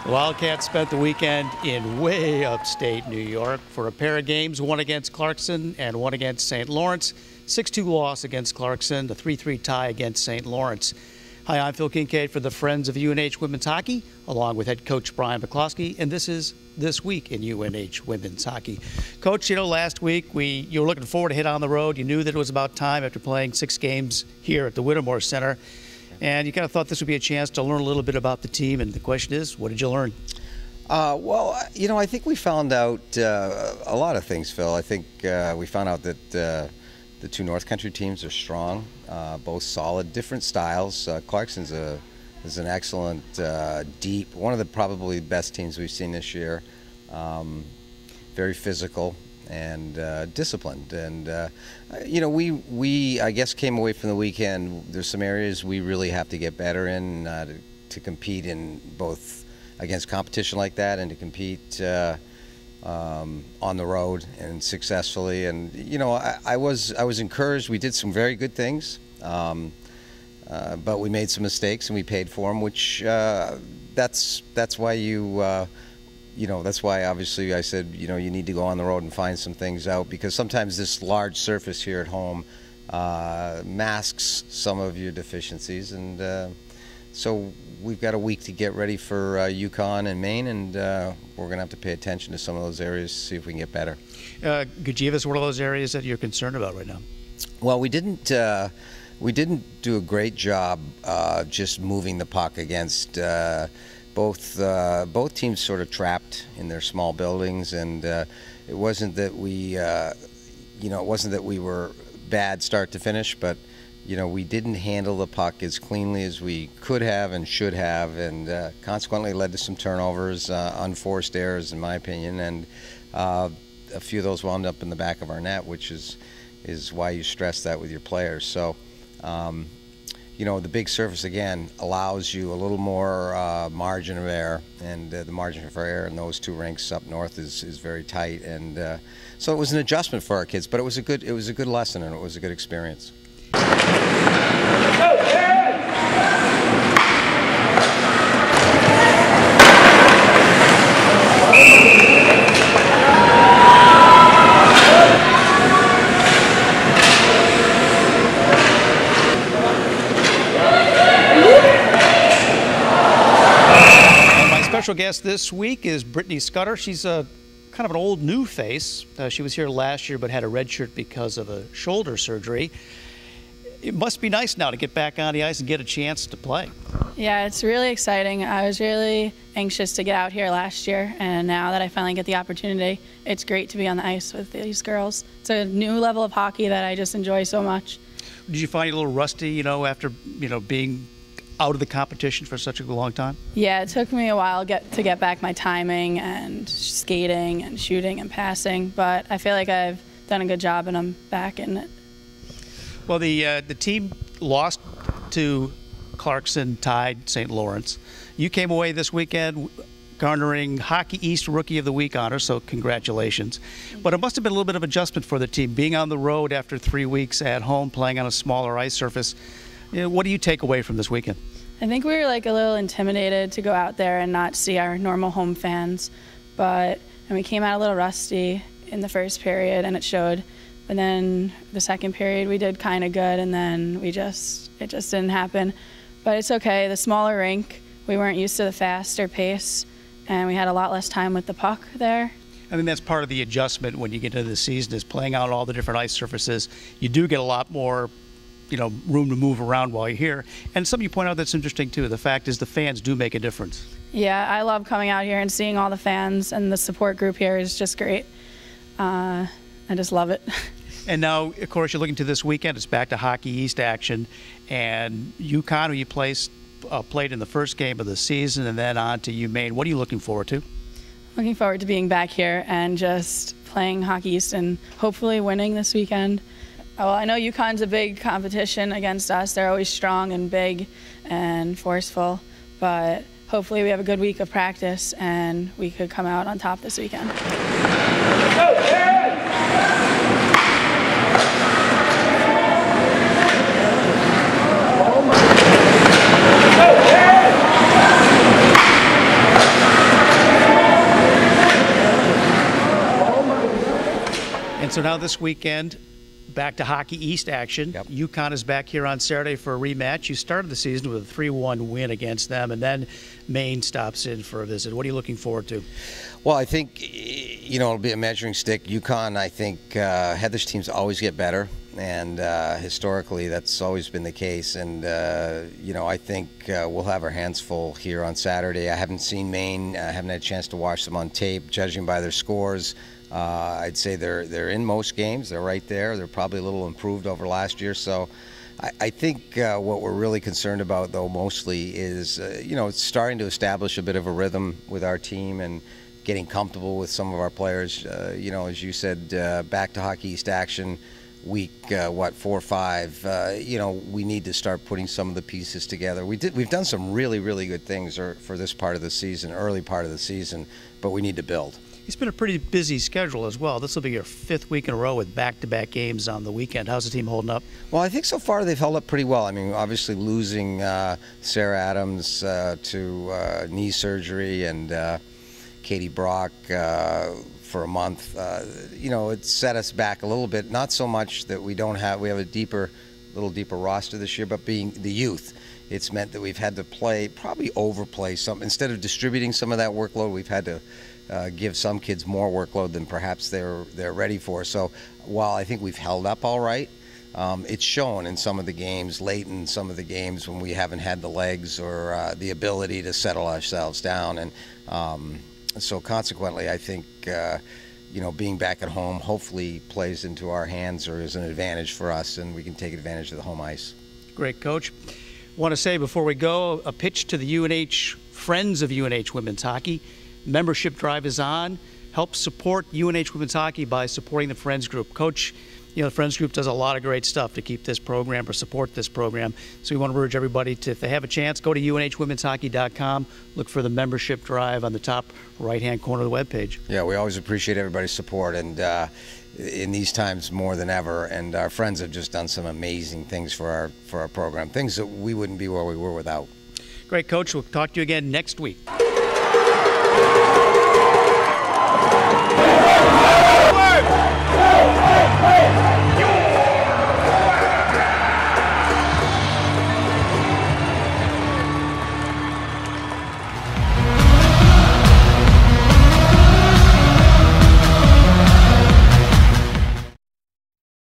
The Wildcats spent the weekend in way upstate New York for a pair of games, one against Clarkson and one against St. Lawrence. 6-2 loss against Clarkson, the 3-3 tie against St. Lawrence. Hi, I'm Phil Kincaid for the Friends of UNH Women's Hockey, along with head coach Brian McCloskey, and this is This Week in UNH Women's Hockey. Coach, last week you were looking forward to hit on the road. You knew that it was about time after playing 6 games here at the Whittemore Center, and you kind of thought this would be a chance to learn a little bit about the team, and the question is, what did you learn? Well, I think we found out a lot of things, Phil. I think we found out that the two North Country teams are strong, both solid, different styles. Clarkson's is an excellent, deep, one of the probably best teams we've seen this year. Very physical and disciplined. And, we I guess came away from the weekend, there's some areas we really have to get better in to compete in both against competition like that and to compete on the road and successfully. And I was encouraged. We did some very good things, but we made some mistakes and we paid for them. Which that's why that's why obviously I said you need to go on the road and find some things out, because sometimes this large surface here at home masks some of your deficiencies, and so we've got a week to get ready for UConn and Maine, and we're going to have to pay attention to some of those areas to see if we can get better. Could you give us one of those areas that you're concerned about right now? Well, we didn't do a great job just moving the puck against both teams. Sort of trapped in their small buildings, and it wasn't that we were bad start to finish, but we didn't handle the puck as cleanly as we could have and should have, and consequently led to some turnovers, unforced errors in my opinion, and a few of those wound up in the back of our net, which is why you stress that with your players. So the big surface again allows you a little more margin of error, and the margin for error in those two rinks up north is very tight, and so it was an adjustment for our kids, but it was a good lesson, and it was a good experience. Special guest this week is Brittany Skudder. She's kind of an old new face. She was here last year but had a red shirt because of a shoulder surgery. It must be nice now to get back on the ice and get a chance to play. Yeah, it's really exciting. I was really anxious to get out here last year, and now that I finally get the opportunity, it's great to be on the ice with these girls. It's a new level of hockey that I just enjoy so much. Did you find it a little rusty, after being out of the competition for such a long time? Yeah, it took me a while to get back my timing and skating and shooting and passing, but I feel like I've done a good job and I'm back in it. Well, the team lost to Clarkson, tied St. Lawrence. You came away this weekend garnering Hockey East Rookie of the Week honor, so congratulations. But it must have been a little bit of adjustment for the team, being on the road after 3 weeks at home, playing on a smaller ice surface. What do you take away from this weekend? I think we were a little intimidated to go out there and not see our normal home fans, and we came out a little rusty in the first period, and it showed. But then the second period we did kind of good, and then it just didn't happen. But it's okay. The smaller rink, we weren't used to the faster pace, and we had a lot less time with the puck there. I think that's part of the adjustment when you get into the season, is playing out all the different ice surfaces. You do get a lot more room to move around while you're here. And something you point out that's interesting too, the fact is the fans do make a difference. Yeah, I love coming out here and seeing all the fans, and the support group here is just great. I just love it. And now, of course, you're looking to this weekend. It's back to Hockey East action, and UConn, who you played in the first game of the season, and then on to Maine. What are you looking forward to? Looking forward to being back here and just playing Hockey East and hopefully winning this weekend. Well, I know UConn's a big competition against us. They're always strong and big and forceful, but hopefully we have a good week of practice and we could come out on top this weekend. Go, So now this weekend, back to Hockey East action. Yep. UConn is back here on Saturday for a rematch. You started the season with a 3-1 win against them, and then Maine stops in for a visit. What are you looking forward to? Well, I think, it'll be a measuring stick. UConn, I think, Heather's teams always get better, and historically that's always been the case. And, I think we'll have our hands full here on Saturday. I haven't seen Maine. I haven't had a chance to watch them on tape. Judging by their scores, I'd say they're in most games. They're right there. They're probably a little improved over last year. So I think what we're really concerned about, though, mostly is, it's starting to establish a bit of a rhythm with our team and getting comfortable with some of our players. As you said, back to Hockey East action, week 4 or 5. We need to start putting some of the pieces together. We've done some really, really good things for this part of the season, early part of the season, but we need to build. It's been a pretty busy schedule as well. This will be your 5th week in a row with back-to-back games on the weekend. How's the team holding up? Well, I think so far they've held up pretty well. I mean, obviously losing Sarah Adams to knee surgery and Katie Brock for a month, it set us back a little bit. Not so much that we have a little deeper roster this year, but being the youth, it's meant that we've had to probably overplay some. Instead of distributing some of that workload, we've had to give some kids more workload than perhaps they're ready for. So while I think we've held up all right, it's shown in some of the games, late in some of the games when we haven't had the legs or the ability to settle ourselves down. And so consequently, I think, being back at home hopefully plays into our hands or is an advantage for us, and we can take advantage of the home ice. Great, Coach. Want to say before we go, a pitch to the UNH Friends of UNH Women's Hockey. Membership drive is on. Help support UNH Women's Hockey by supporting the Friends Group. Coach, the Friends Group does a lot of great stuff to keep this program or support this program. So we want to urge everybody to, if they have a chance, go to unhwomenshockey.com, look for the membership drive on the top right-hand corner of the webpage. Yeah, we always appreciate everybody's support, and in these times more than ever. And our friends have just done some amazing things for our program, things that we wouldn't be where we were without. Great, Coach. We'll talk to you again next week. Hey!